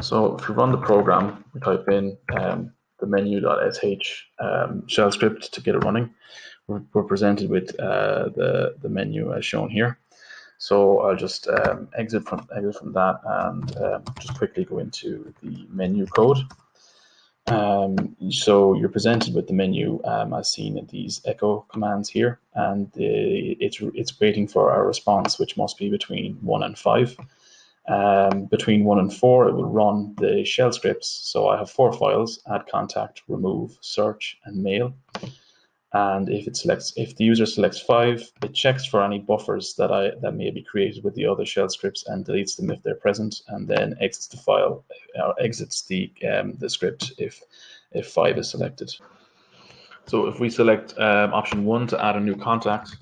So if we run the program, we type in the menu.sh shell script to get it running. We're presented with the menu as shown here. So I'll just exit from that and just quickly go into the menu code. So you're presented with the menu as seen in these echo commands here, and it's waiting for our response, which must be between 1 and 5. Between 1 and 4, it will run the shell scripts. So I have 4 files: add contact, remove, search, and mail. And if the user selects 5, it checks for any buffers that may be created with the other shell scripts and deletes them if they're present, and then exits the file or exits the script if 5 is selected. So if we select option 1 to add a new contact,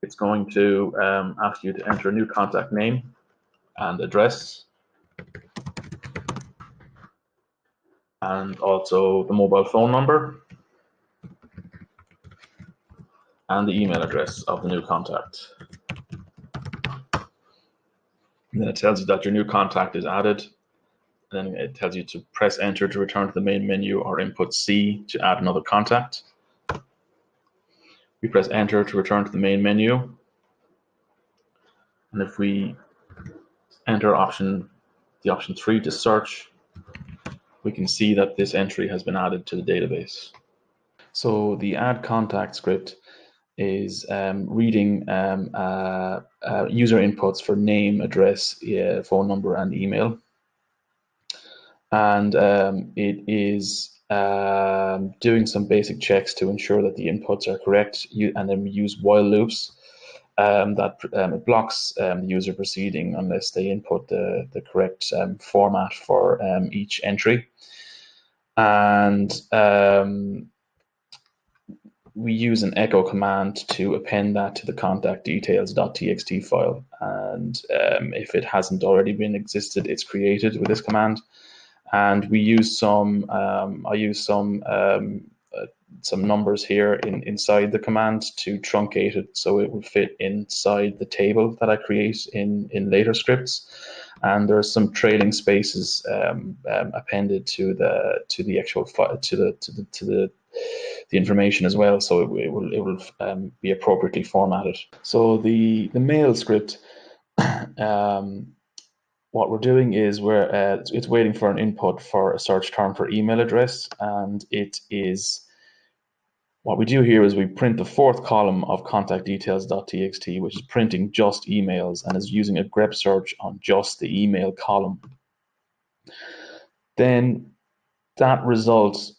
it's going to ask you to enter a new contact name and address, and also the mobile phone number and the email address of the new contact. And then it tells you that your new contact is added. And then it tells you to press enter to return to the main menu, or input C to add another contact. We press enter to return to the main menu. And if we enter option 3 to search, we can see that this entry has been added to the database. So the add contact script is reading user inputs for name, address, phone number, and email. And it is doing some basic checks to ensure that the inputs are correct, and then we use while loops that it blocks the user proceeding unless they input the correct format for each entry. And we use an echo command to append that to the contact details.txt file. And if it hasn't already been existed, it's created with this command. And we use some, I use some numbers here inside the command to truncate it so it will fit inside the table that I create in later scripts. And there's some trailing spaces appended to the actual file, to the information as well, so it will be appropriately formatted. So the mail script, what we're doing is it's waiting for an input for a search term for email address, and what we do here is we print the 4th column of contact details.txt, which is printing just emails and is using a grep search on just the email column. Then that result,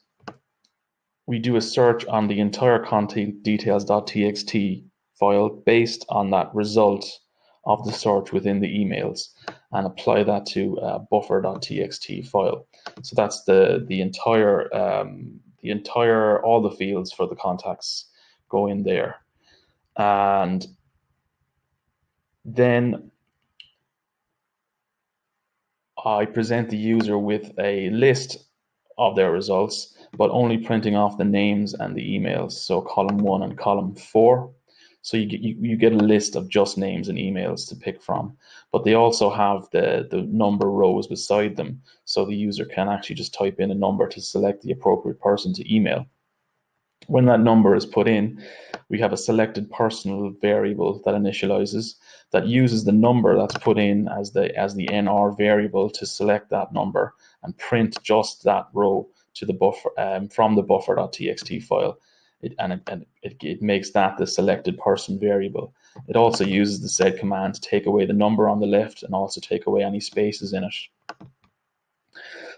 we do a search on the entire contact details.txt file based on that result of the search within the emails, and apply that to buffer.txt file. So that's the entire all the fields for the contacts go in there. And then I present the user with a list of their results, but only printing off the names and the emails, so column 1 and column 4. So you get a list of just names and emails to pick from, but they also have the number rows beside them, so the user can actually just type in a number to select the appropriate person to email. When that number is put in, we have a selected personal variable that initializes, that uses the number that's put in as the NR variable to select that number and print just that row to the buffer from the buffer.txt file. It makes that the selected person variable. It also uses the sed command to take away the number on the left and also take away any spaces in it.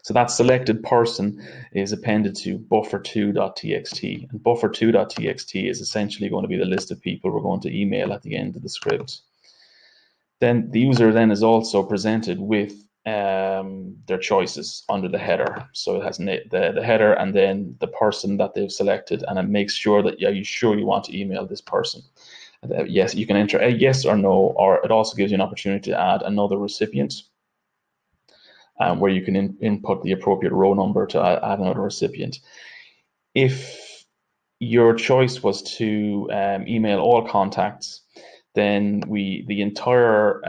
So that selected person is appended to buffer2.txt, and buffer2.txt is essentially going to be the list of people we're going to email at the end of the script. Then the user then is also presented with their choices under the header. So it has the header and then the person that they've selected, and it makes sure that you want to email this person. Yes, you can enter a yes or no, or it also gives you an opportunity to add another recipient, where you can input the appropriate row number to add another recipient. If your choice was to email all contacts, then the entire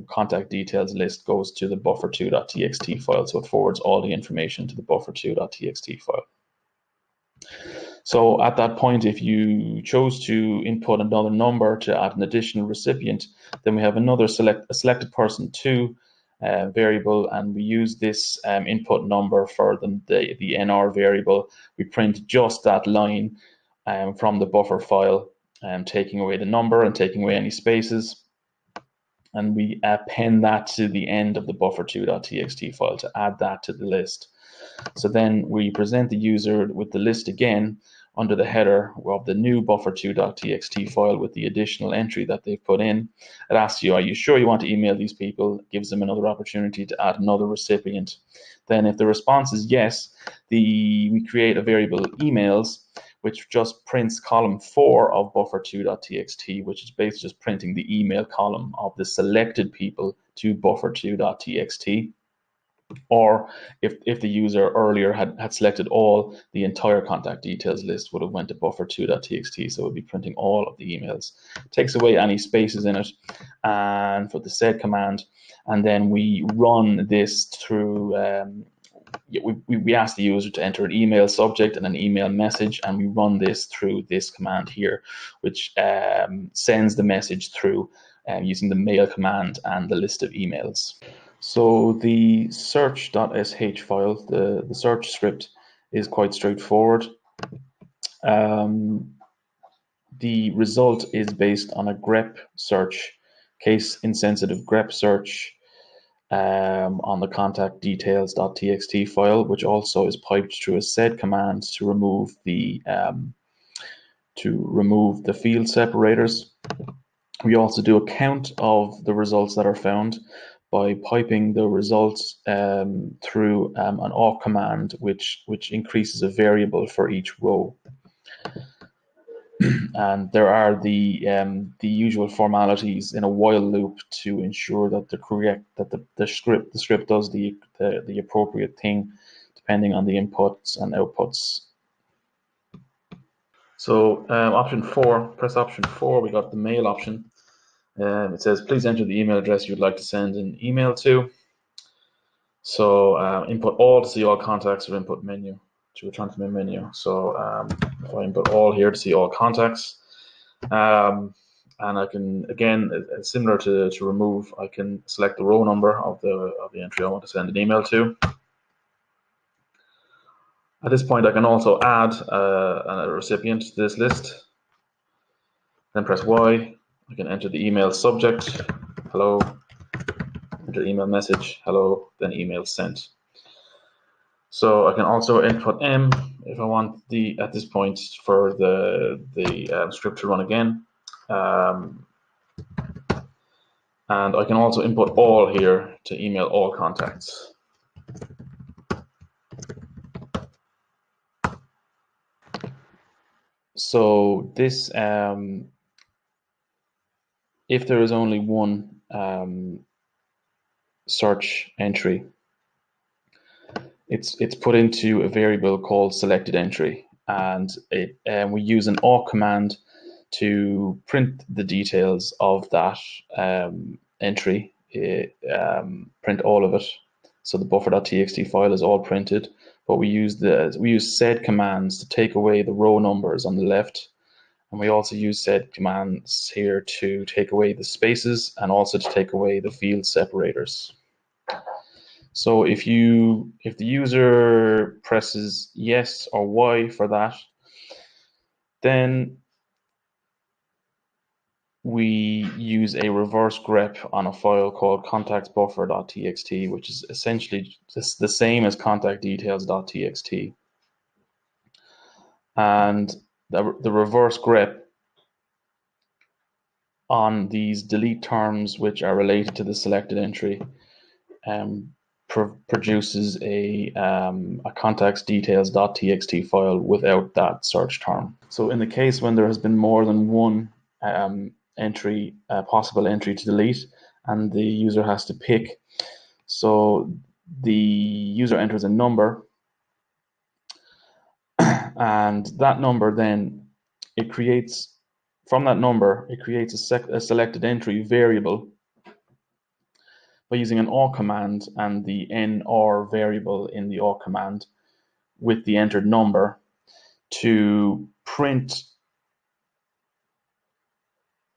contact details list goes to the buffer2.txt file. So it forwards all the information to the buffer2.txt file. So at that point, if you chose to input another number to add an additional recipient, then we have another selected person to variable, and we use this input number for the NR variable. We print just that line from the buffer file, taking away the number and taking away any spaces. And we append that to the end of the buffer2.txt file to add that to the list. So then we present the user with the list again under the header of the new buffer2.txt file with the additional entry that they've put in. It asks you, are you sure you want to email these people? It gives them another opportunity to add another recipient. Then if the response is yes, we create a variable emails, which just prints column 4 of buffer2.txt, which is basically just printing the email column of the selected people to buffer2.txt. Or if the user earlier had selected all, the entire contact details list would have went to buffer2.txt, so it would be printing all of the emails. It takes away any spaces in it, and for the sed command, and then we run this through. We ask the user to enter an email subject and an email message, and we run this through this command here, which sends the message through using the mail command and the list of emails. So the search.sh file, the search script, is quite straightforward. The result is based on a grep search, case-insensitive grep search on the contact details.txt file, which also is piped through a sed command to remove the field separators. We also do a count of the results that are found by piping the results through an awk command, which increases a variable for each row. And there are the usual formalities in a while loop to ensure that the script does the appropriate thing depending on the inputs and outputs. So option 4, press option 4. We got the mail option. It says, please enter the email address you'd like to send an email to. So input all to see all contacts, or input menu to return to the menu. So if I input all here to see all contacts, and I can, again, similar to remove, I can select the row number of the entry I want to send an email to. At this point, I can also add a recipient to this list. Then press Y. I can enter the email subject, hello, enter email message, hello, then email sent. So I can also input M if I want at this point for the script to run again. And I can also input all here to email all contacts. So this, if there is only one search entry, it's put into a variable called selected entry, and we use an awk command to print the details of that entry, print all of it. So the buffer.txt file is all printed, but we use sed commands to take away the row numbers on the left, and we also use sed commands here to take away the spaces and also to take away the field separators. So if the user presses yes or Y for that, then we use a reverse grep on a file called contactsbuffer.txt, which is essentially just the same as contactdetails.txt. And the reverse grep on these delete terms which are related to the selected entry produces a contactsdetails.txt file without that search term. So in the case when there has been more than one possible entry to delete, and the user has to pick, so the user enters a number, and that number then it creates from that number, it creates a selected entry variable by using an awk command and the nr variable in the awk command with the entered number to print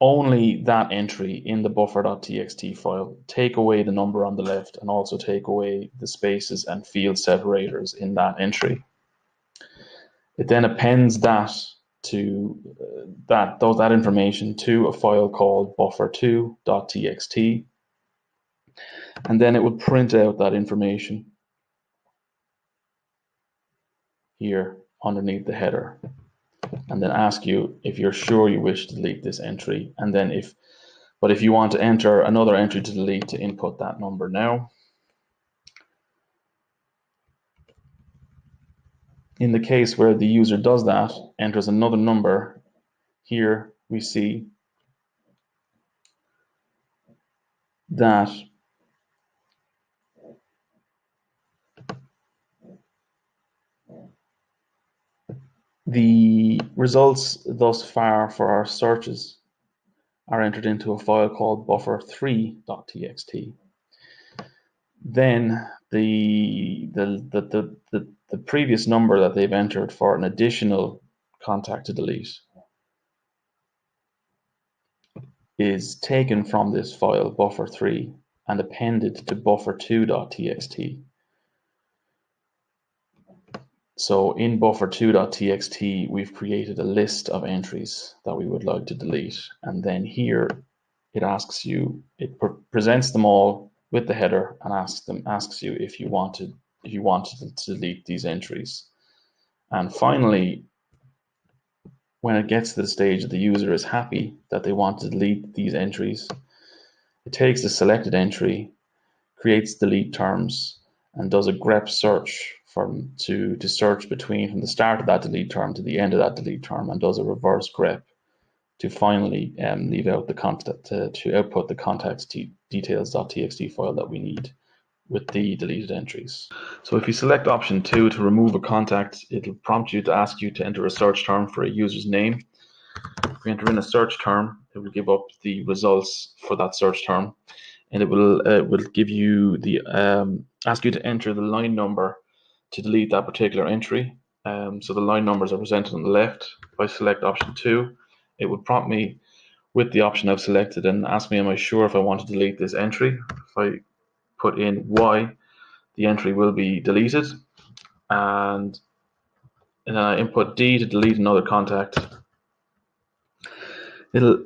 only that entry in the buffer.txt file, take away the number on the left, and also take away the spaces and field separators in that entry. It then appends that to that information to a file called buffer2.txt, and then it will print out that information here underneath the header, and then ask you if you're sure you wish to delete this entry, and then if you want to enter another entry to delete, to input that number now. In the case where the user does that, enters another number, here we see that the results thus far for our searches are entered into a file called buffer3.txt. Then the previous number that they've entered for an additional contact to delete is taken from this file buffer3 and appended to buffer2.txt. So in buffer2.txt, we've created a list of entries that we would like to delete, and then here it asks you, it presents them all with the header and asks you if you wanted to delete these entries. And finally, when it gets to the stage that the user is happy that they want to delete these entries, it takes the selected entry, creates delete terms, and does a grep search to search between from the start of that delete term to the end of that delete term, and does a reverse grep to finally leave out the content to output the context details.txt file that we need with the deleted entries. So if you select option 2 to remove a contact, it'll prompt you to ask you to enter a search term for a user's name. If we enter in a search term, it will give up the results for that search term, and it will give you the ask you to enter the line number to delete that particular entry. So the line numbers are presented on the left. If I select option 2, it would prompt me with the option I've selected and ask me, am I sure if I want to delete this entry? If I put in Y, the entry will be deleted, and then I input D to delete another contact. It'll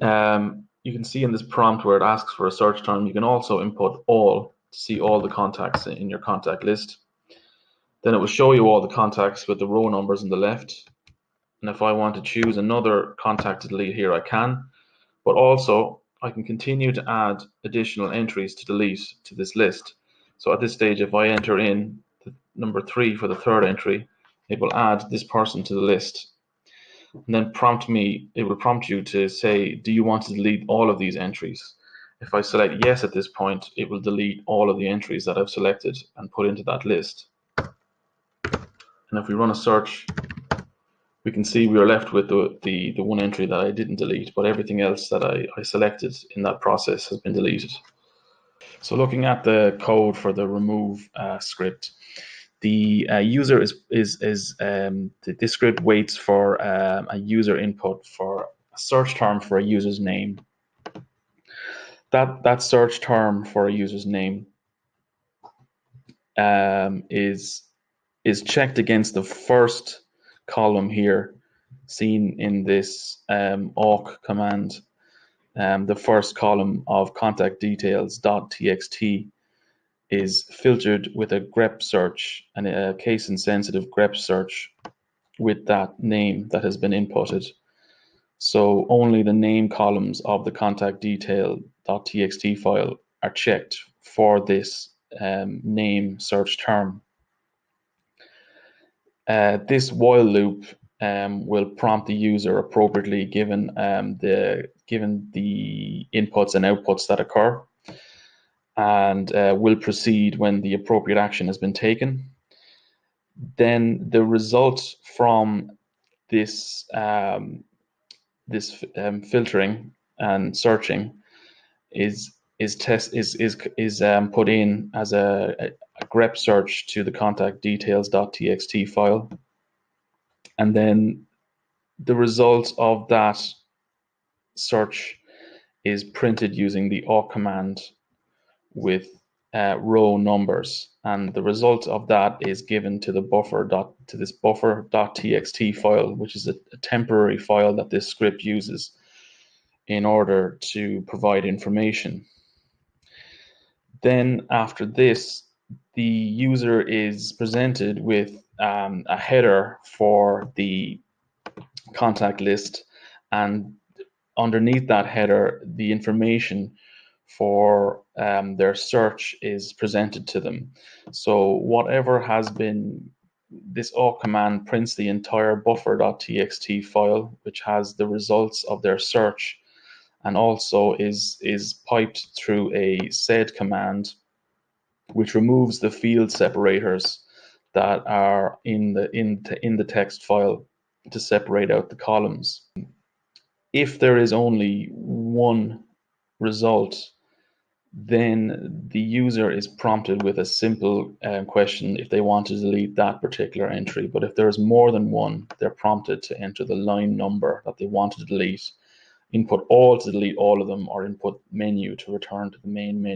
you can see in this prompt where it asks for a search term, you can also input all to see all the contacts in your contact list. Then it will show you all the contacts with the row numbers on the left. And if I want to choose another contact to delete here, I can. But also, I can continue to add additional entries to delete to this list. So at this stage, if I enter in the number 3 for the third entry, it will add this person to the list. And then it will prompt you to say, do you want to delete all of these entries? If I select yes at this point, it will delete all of the entries that I've selected and put into that list. And if we run a search, we can see we are left with the one entry that I didn't delete, but everything else that I selected in that process has been deleted. So looking at the code for the remove script, the user this script waits for a user input for a search term for a user's name. That search term for a user's name is checked against the first column here, seen in this awk command. The first column of contact details.txt is filtered with a grep search, and a case insensitive grep search with that name that has been inputted. So only the name columns of the contact detail.txt file are checked for this name search term. This while loop will prompt the user appropriately given the inputs and outputs that occur, and will proceed when the appropriate action has been taken. Then the result from this filtering and searching is put in as a grep search to the contact details.txt file, and then the result of that search is printed using the awk command with row numbers, and the result of that is given to the this buffer.txt file, which is a temporary file that this script uses in order to provide information. Then after this, the user is presented with a header for the contact list, and underneath that header, the information for their search is presented to them. So whatever has been, this awk command prints the entire buffer.txt file, which has the results of their search, and also is piped through a sed command, which removes the field separators that are in the text file to separate out the columns. If there is only one result, then the user is prompted with a simple question if they want to delete that particular entry. But if there is more than one, they're prompted to enter the line number that they want to delete, input all to delete all of them, or input menu to return to the main menu.